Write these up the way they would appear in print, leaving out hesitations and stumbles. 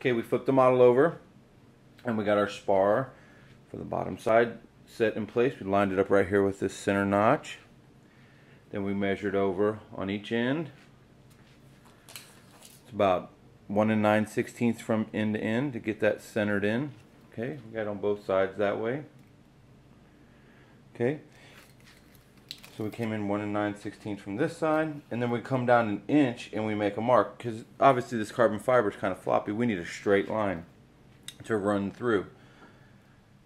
Okay, we flipped the model over and we got our spar for the bottom side set in place. We lined it up right here with this center notch. Then we measured over on each end. It's about 1 9/16 from end to end to get that centered in. Okay, we got it on both sides that way. Okay, so we came in 1 9/16 from this side, and then we come down an inch and we make a mark, because obviously this carbon fiber is kind of floppy. We need a straight line to run through.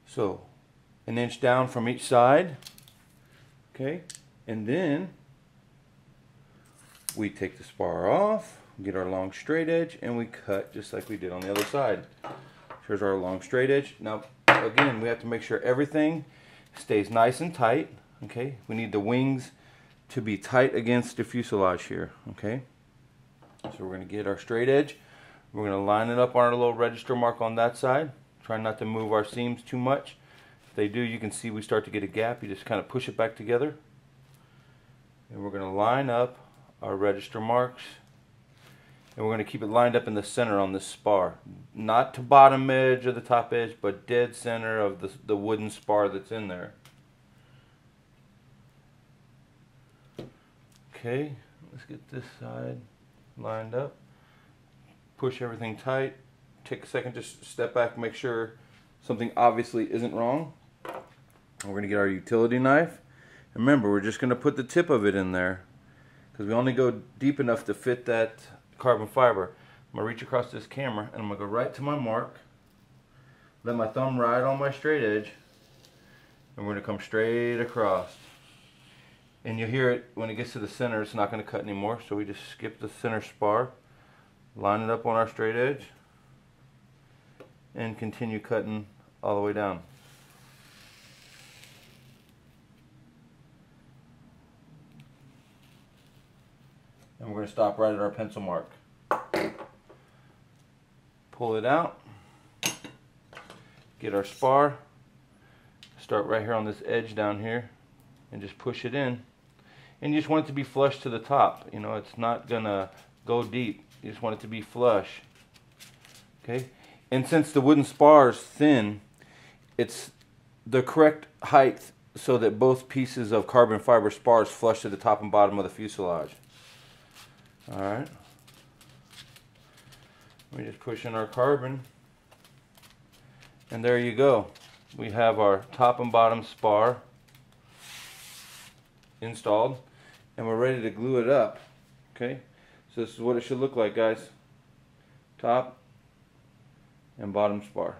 So 1 inch down from each side. Okay, and then we take the spar off, get our long straight edge, and we cut just like we did on the other side. Here's our long straight edge. Now again, we have to make sure everything stays nice and tight. Okay, we need the wings to be tight against the fuselage here. Okay, so we're going to get our straight edge. We're going to line it up on our little register mark on that side. Try not to move our seams too much. If they do, you can see we start to get a gap. You just kind of push it back together. And we're going to line up our register marks. And we're going to keep it lined up in the center on this spar. Not to bottom edge or the top edge, but dead center of the wooden spar that's in there. Okay, let's get this side lined up. Push everything tight. Take a second, just step back, make sure something obviously isn't wrong. And we're going to get our utility knife. And remember, we're just going to put the tip of it in there, because we only go deep enough to fit that carbon fiber. I'm going to reach across this camera and I'm going to go right to my mark. Let my thumb ride on my straight edge. And we're going to come straight across. And you'll hear it when it gets to the center, it's not going to cut anymore. So we just skip the center spar, line it up on our straight edge, and continue cutting all the way down. And we're going to stop right at our pencil mark. Pull it out, get our spar, start right here on this edge down here, and just push it in. And you just want it to be flush to the top. You know, it's not going to go deep. You just want it to be flush. Okay? And since the wooden spar is thin, it's the correct height so that both pieces of carbon fiber spars flush to the top and bottom of the fuselage. Alright. We just push in our carbon, and there you go. We have our top and bottom spar installed, and we're ready to glue it up. Okay, so this is what it should look like, guys. Top and bottom spar.